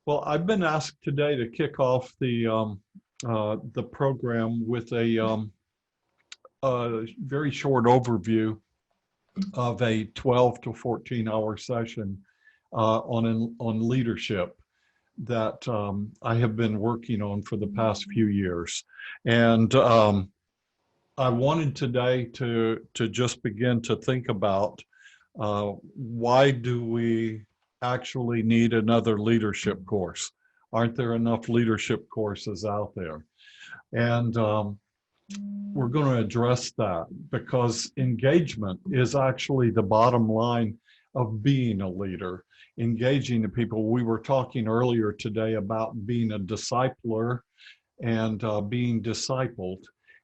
Well, I've been asked today to kick off the program with a very short overview of a 12 to 14-hour session on leadership that I have been working on for the past few years. And I wanted today to just begin to think about why do we actually need another leadership course? Aren't there enough leadership courses out there? And we're going to address that because engagement is actually the bottom line of being a leader, engaging the people. We were talking earlier today about being a discipler and being discipled.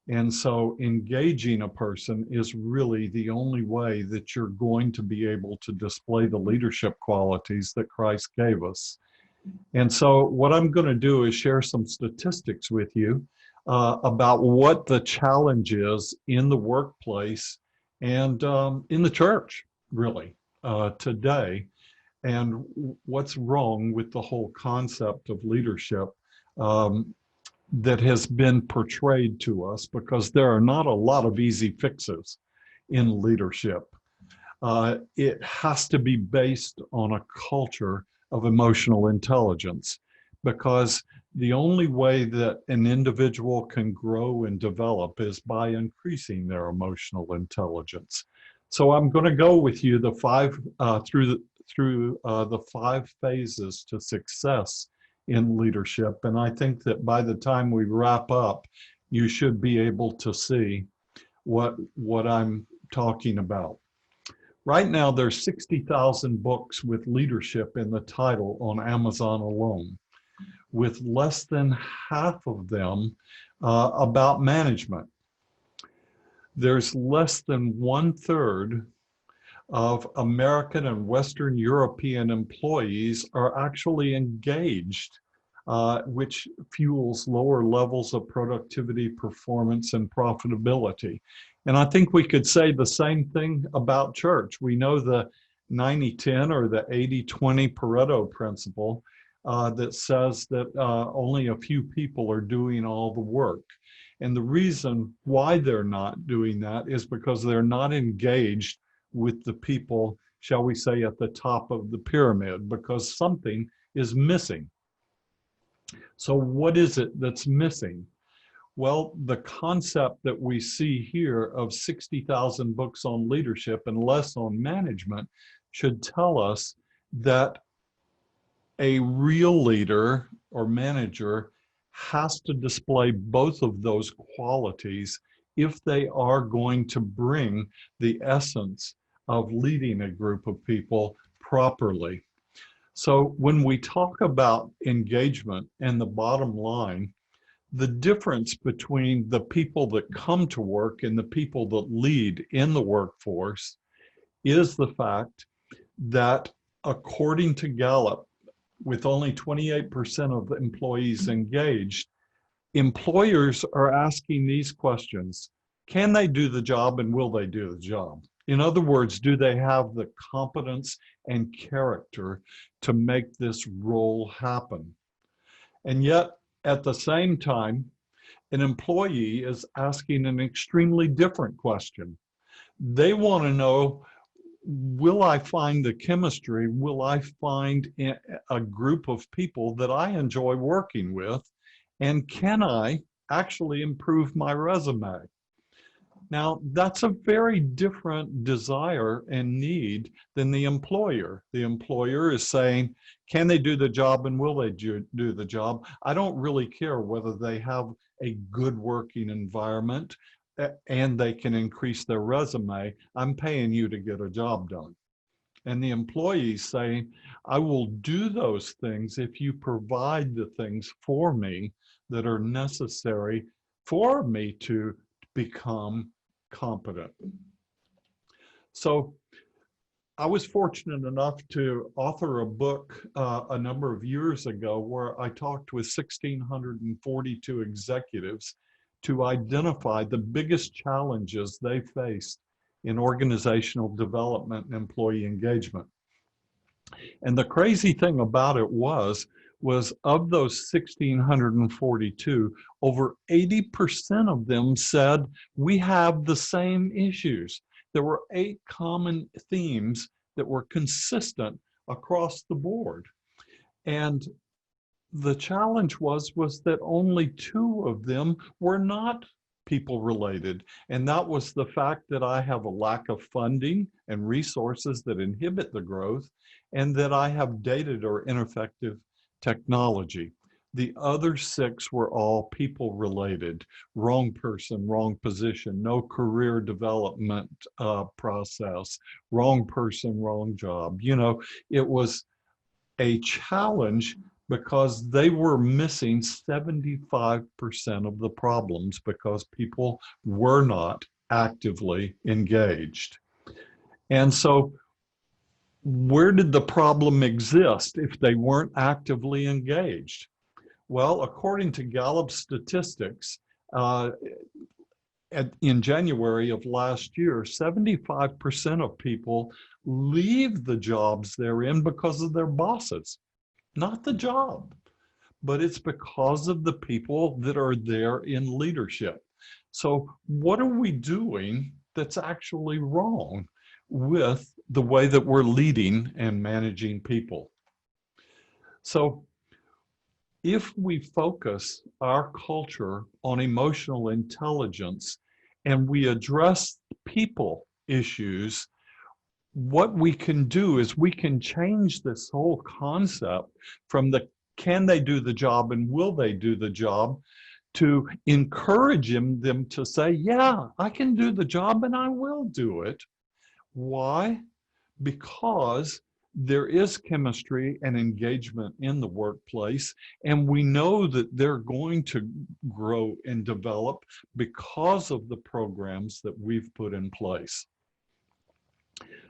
And so engaging a person is really the only way that you're going to be able to display the leadership qualities that Christ gave us. And so what I'm going to do is share some statistics with you about what the challenge is in the workplace and in the church, really, today, and what's wrong with the whole concept of leadership that has been portrayed to us, because there are not a lot of easy fixes in leadership. It has to be based on a culture of emotional intelligence, because the only way that an individual can grow and develop is by increasing their emotional intelligence. So I'm going to go with you the five phases to success in leadership. And I think that by the time we wrap up, you should be able to see what I'm talking about. Right now, there's 60,000 books with leadership in the title on Amazon alone, with less than half of them about management. There's less than 1/3 of American and Western European employees are actually engaged, which fuels lower levels of productivity, performance, and profitability. And I think we could say the same thing about church. We know the 90-10 or the 80-20 Pareto principle that says that only a few people are doing all the work. And the reason why they're not doing that is because they're not engaged with the people, shall we say, at the top of the pyramid, because something is missing. So what is it that's missing? Well, the concept that we see here of 60,000 books on leadership and less on management should tell us that a real leader or manager has to display both of those qualities if they are going to bring the essence of leading a group of people properly. So when we talk about engagement and the bottom line, the difference between the people that come to work and the people that lead in the workforce is the fact that, according to Gallup, with only 28% of the employees engaged, employers are asking these questions: can they do the job, and will they do the job? In other words, do they have the competence and character to make this role happen? And yet, at the same time, an employee is asking an extremely different question. They want to know, will I find the chemistry? Will I find a group of people that I enjoy working with? And can I actually improve my resume? Now, that's a very different desire and need than the employer. The employer is saying, can they do the job, and will they do the job? I don't really care whether they have a good working environment and they can increase their resume. I'm paying you to get a job done. And the employees saying, I will do those things if you provide the things for me that are necessary for me to become competent. So I was fortunate enough to author a book a number of years ago where I talked with 1,642 executives to identify the biggest challenges they faced in organizational development and employee engagement. And the crazy thing about it was was of those 1,642, over 80% of them said we have the same issues. There were 8 common themes that were consistent across the board. And the challenge was that only 2 of them were not people related. And that was the fact that I have a lack of funding and resources that inhibit the growth, and that I have dated or ineffective technology. The other 6 were all people related: wrong person, wrong position, no career development process, wrong person, wrong job. You know, it was a challenge because they were missing 75% of the problems because people were not actively engaged. And so, where did the problem exist if they weren't actively engaged? Well, according to Gallup statistics, in January of last year, 75% of people leave the jobs they're in because of their bosses. Not the job, but it's because of the people that are there in leadership. So what are we doing that's actually wrong with the way that we're leading and managing people? So if we focus our culture on emotional intelligence and we address people issues, what we can do is we can change this whole concept from the can they do the job and will they do the job to encouraging them to say, yeah, I can do the job and I will do it. Why? Because there is chemistry and engagement in the workplace, and we know that they're going to grow and develop because of the programs that we've put in place.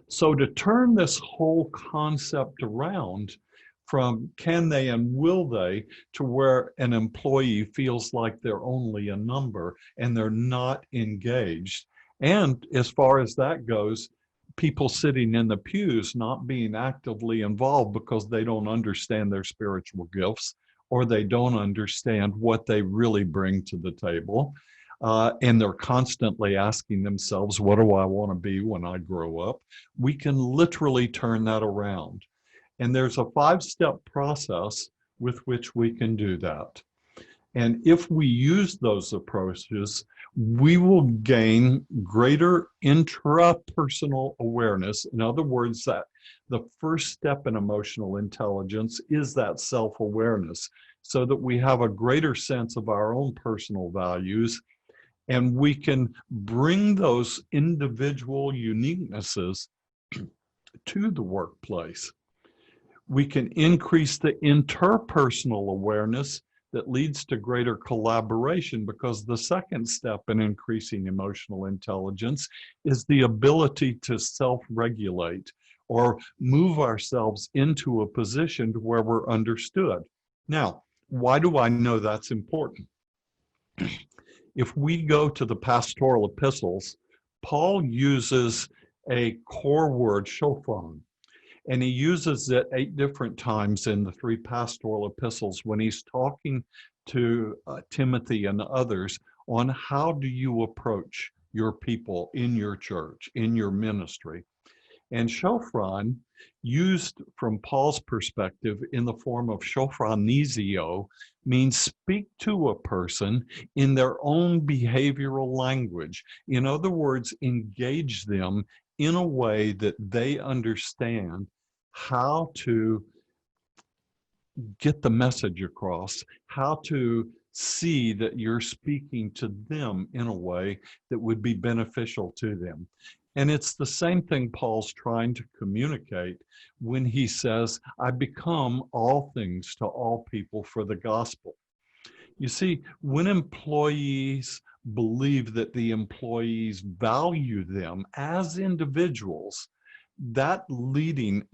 So to turn this whole concept around from can they and will they to where an employee feels like they're only a number and they're not engaged. And as far as that goes, people sitting in the pews not being actively involved because they don't understand their spiritual gifts or they don't understand what they really bring to the table. And they're constantly asking themselves, what do I want to be when I grow up? We can literally turn that around. And there's a 5-step process with which we can do that. And if we use those approaches, we will gain greater intrapersonal awareness. In other words, that the first step in emotional intelligence is that self-awareness, so that we have a greater sense of our own personal values, and we can bring those individual uniquenesses to the workplace. We can increase the interpersonal awareness that leads to greater collaboration, because the second step in increasing emotional intelligence is the ability to self-regulate or move ourselves into a position where we're understood. Now, why do I know that's important? If we go to the pastoral epistles, Paul uses a core word, shophron, and he uses it 8 different times in the 3 pastoral epistles when he's talking to Timothy and others on how do you approach your people in your church, in your ministry. And shophron, used from Paul's perspective in the form of shophronizio, means speak to a person in their own behavioral language. In other words, engage them in a way that they understand how to get the message across, how to see that you're speaking to them in a way that would be beneficial to them. And it's the same thing Paul's trying to communicate when he says, I become all things to all people for the gospel. You see, when employees believe that the employees value them as individuals, that leading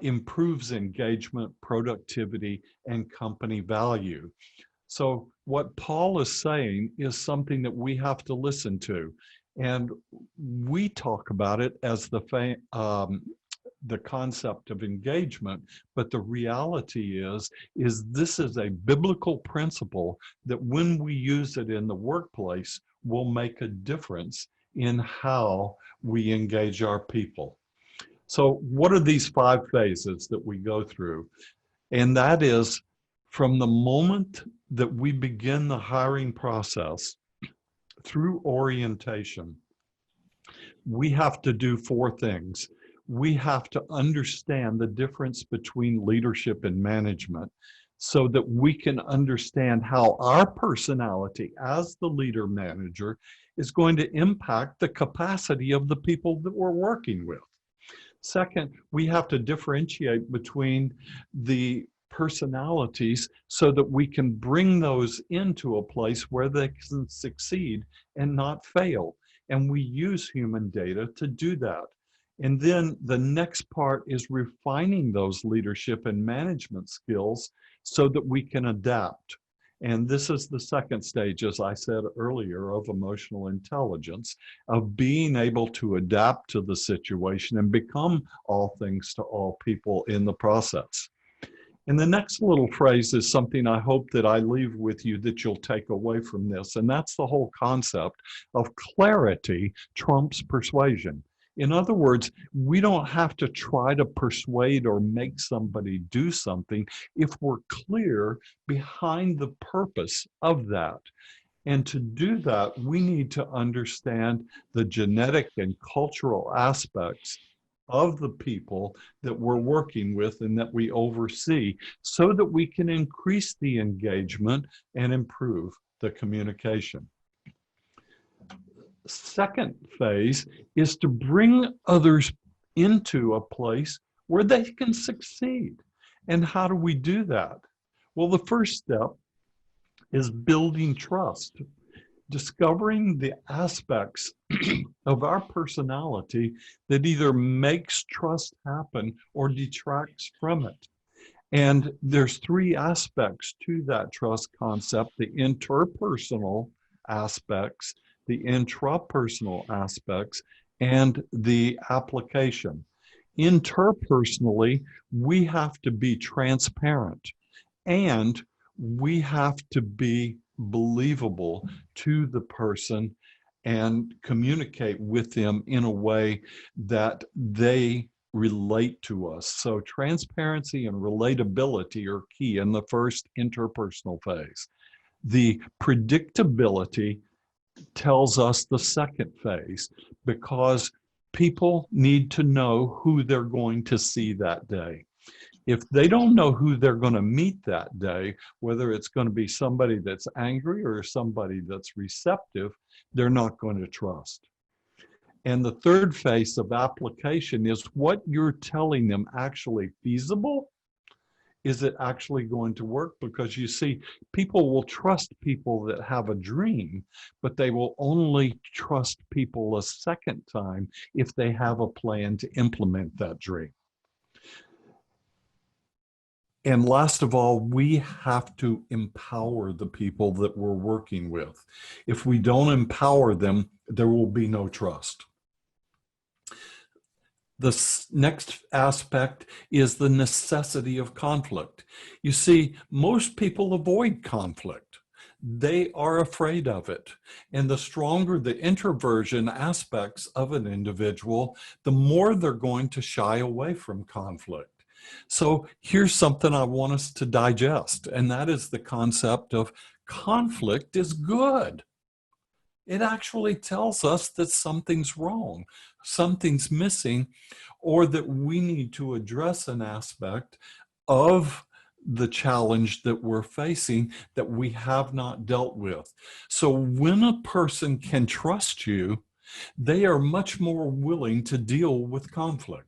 improves engagement, productivity, and company value. So what Paul is saying is something that we have to listen to. And we talk about it as the the concept of engagement, but the reality is this is a biblical principle that when we use it in the workplace will make a difference in how we engage our people. So what are these 5 phases that we go through? And that is from the moment that we begin the hiring process through orientation, we have to do 4 things. We have to understand the difference between leadership and management so that we can understand how our personality as the leader manager is going to impact the capacity of the people that we're working with. Second, we have to differentiate between the personalities so that we can bring those into a place where they can succeed and not fail. And we use human data to do that. And then the next part is refining those leadership and management skills so that we can adapt. And this is the second stage, as I said earlier, of emotional intelligence, of being able to adapt to the situation and become all things to all people in the process. And the next little phrase is something I hope that I leave with you that you'll take away from this, and that's the whole concept of clarity trumps persuasion. In other words, we don't have to try to persuade or make somebody do something if we're clear behind the purpose of that. And to do that, we need to understand the genetic and cultural aspects of the people that we're working with and that we oversee so that we can increase the engagement and improve the communication. Second phase is to bring others into a place where they can succeed. And how do we do that? Well, the first step is building trust, discovering the aspects of our personality that either makes trust happen or detracts from it. And there's 3 aspects to that trust concept: the interpersonal aspects, the intrapersonal aspects, and the application. Interpersonally, we have to be transparent and we have to be believable to the person and communicate with them in a way that they relate to us. So transparency and relatability are key in the first interpersonal phase. The predictability tells us the second phase, because people need to know who they're going to see that day. If they don't know who they're going to meet that day, whether it's going to be somebody that's angry or somebody that's receptive, they're not going to trust. And the third phase of application is what you're telling them actually feasible? Is it actually going to work? Because you see, people will trust people that have a dream, but they will only trust people a second time if they have a plan to implement that dream. And last of all, we have to empower the people that we're working with. If we don't empower them, there will be no trust. The next aspect is the necessity of conflict. You see, most people avoid conflict. They are afraid of it. And the stronger the introversion aspects of an individual, the more they're going to shy away from conflict. So here's something I want us to digest, and that is the concept of conflict is good. It actually tells us that something's wrong, something's missing, or that we need to address an aspect of the challenge that we're facing that we have not dealt with. So when a person can trust you, they are much more willing to deal with conflict.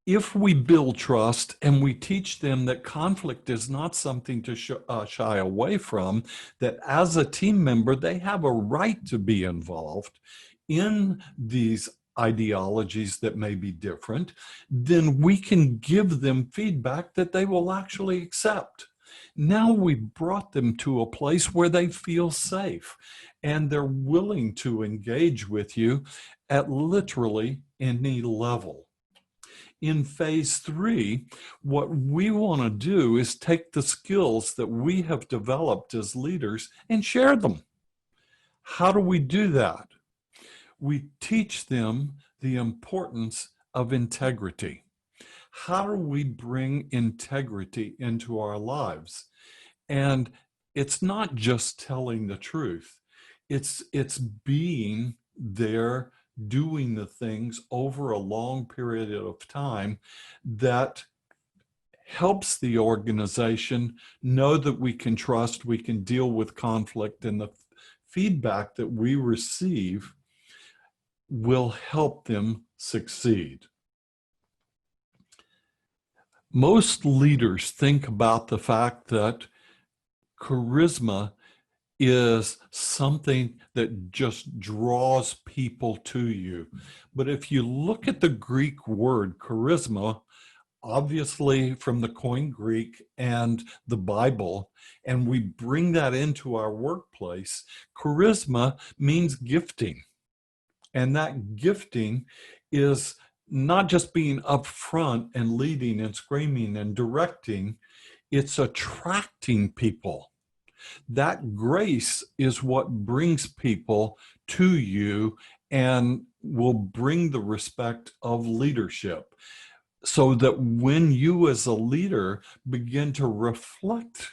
If we build trust and we teach them that conflict is not something to shy away from, that as a team member, they have a right to be involved in these ideologies that may be different, then we can give them feedback that they will actually accept. Now we've brought them to a place where they feel safe and they're willing to engage with you at literally any level. In phase 3, what we want to do is take the skills that we have developed as leaders and share them. How do we do that? We teach them the importance of integrity. How do we bring integrity into our lives? And it's not just telling the truth. It's being there, doing the things over a long period of time that helps the organization know that we can trust, we can deal with conflict, and the feedback that we receive will help them succeed. Most leaders think about the fact that charisma is something that just draws people to you. But if you look at the Greek word charisma, obviously from the Koine Greek and the Bible, and we bring that into our workplace, charisma means gifting. And that gifting is not just being upfront and leading and screaming and directing, it's attracting people. That grace is what brings people to you and will bring the respect of leadership. So that when you as a leader begin to reflect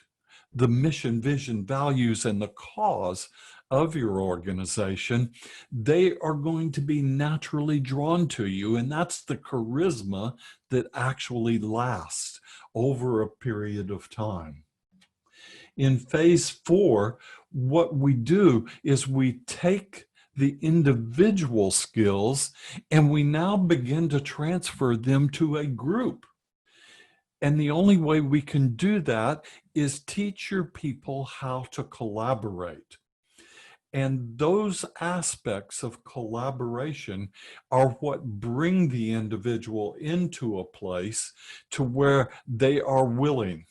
the mission, vision, values, and the cause of your organization, they are going to be naturally drawn to you. And that's the charisma that actually lasts over a period of time. In phase 4, what we do is we take the individual skills and we now begin to transfer them to a group. And the only way we can do that is teach your people how to collaborate. And those aspects of collaboration are what bring the individual into a place to where they are willing.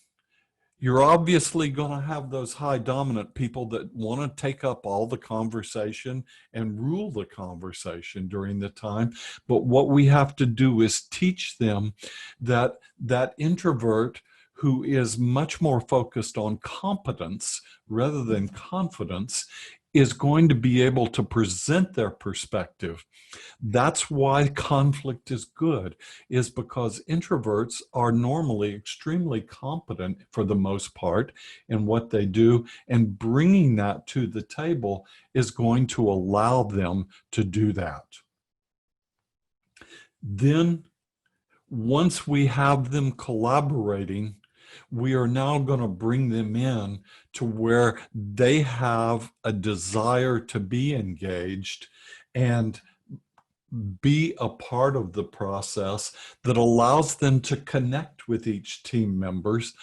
You're obviously going to have those high dominant people that want to take up all the conversation and rule the conversation during the time. But what we have to do is teach them that that introvert who is much more focused on competence rather than confidence is going to be able to present their perspective. That's why conflict is good, is because introverts are normally extremely competent for the most part in what they do, and bringing that to the table is going to allow them to do that. Then, once we have them collaborating, we are now going to bring them in to where they have a desire to be engaged and be a part of the process that allows them to connect with each team members,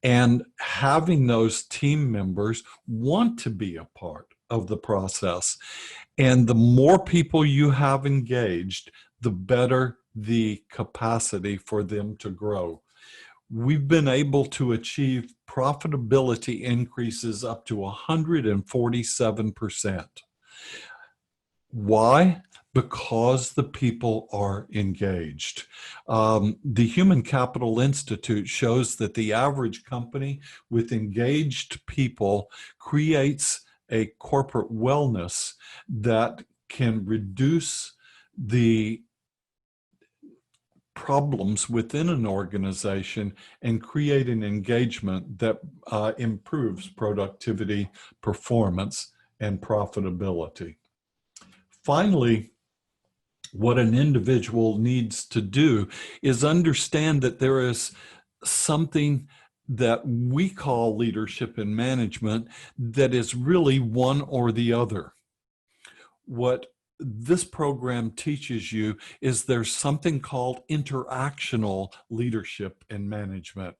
and having those team members want to be a part of the process. And the more people you have engaged, the better the capacity for them to grow. We've been able to achieve profitability increases up to 147%. Why? Because the people are engaged. The Human Capital Institute shows that the average company with engaged people creates a corporate wellness that can reduce the problems within an organization and create an engagement that improves productivity, performance, and profitability. Finally, what an individual needs to do is understand that there is something that we call leadership and management that is really one or the other. What this program teaches you is there's something called interactional leadership and management.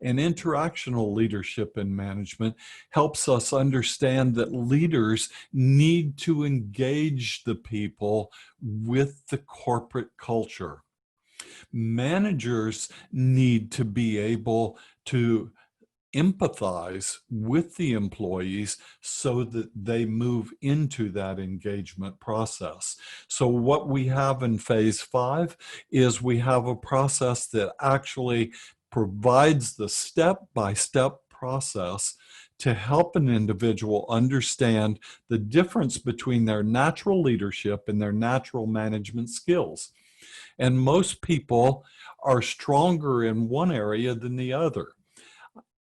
And interactional leadership and management helps us understand that leaders need to engage the people with the corporate culture. Managers need to be able to empathize with the employees so that they move into that engagement process. So what we have in phase 5 is we have a process that actually provides the step-by-step process to help an individual understand the difference between their natural leadership and their natural management skills. And most people are stronger in one area than the other.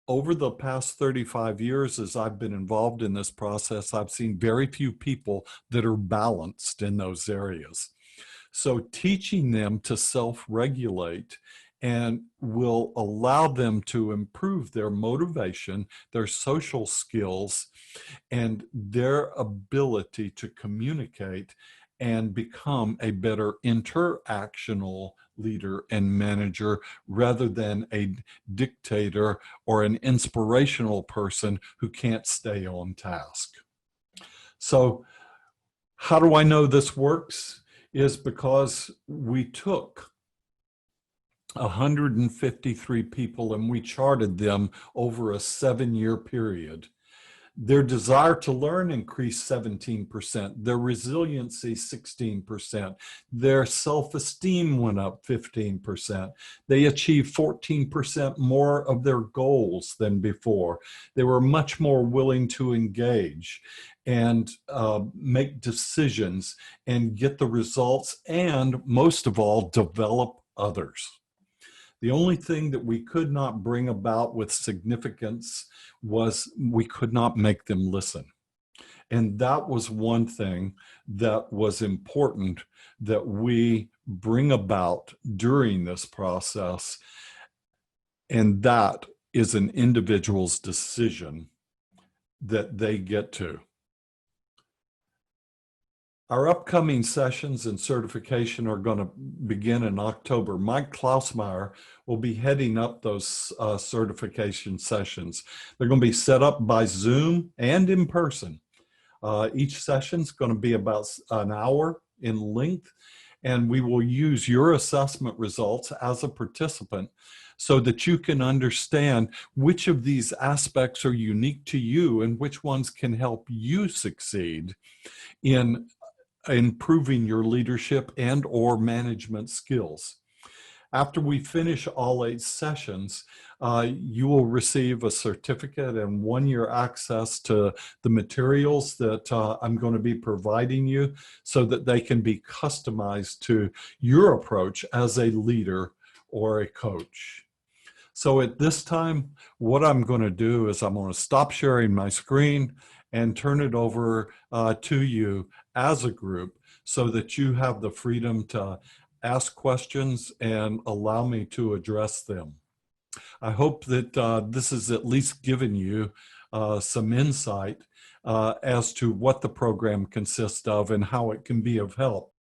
Over the past 35 years, as I've been involved in this process, I've seen very few people that are balanced in those areas. So teaching them to self-regulate and will allow them to improve their motivation, their social skills, and their ability to communicate and become a better interactional leader and manager rather than a dictator or an inspirational person who can't stay on task. So how do I know this works? Is because we took 153 people and we charted them over a 7-year period. Their desire to learn increased 17%, their resiliency 16%, their self-esteem went up 15%. They achieved 14% more of their goals than before. They were much more willing to engage and make decisions and get the results, and most of all, develop others. The only thing that we could not bring about with significance was we could not make them listen. And that was one thing that was important that we bring about during this process. And that is an individual's decision that they get to. Our upcoming sessions and certification are going to begin in October. Mike Klausmeyer will be heading up those certification sessions. They're going to be set up by Zoom and in person. Each session is going to be about an hour in length, and we will use your assessment results as a participant so that you can understand which of these aspects are unique to you and which ones can help you succeed in improving your leadership and or management skills. After we finish all 8 sessions, you will receive a certificate and 1-year access to the materials that I'm going to be providing you so that they can be customized to your approach as a leader or a coach. So at this time, what I'm going to do is I'm going to stop sharing my screen and turn it over to you as a group so that you have the freedom to ask questions and allow me to address them. I hope that this has at least given you some insight as to what the program consists of and how it can be of help.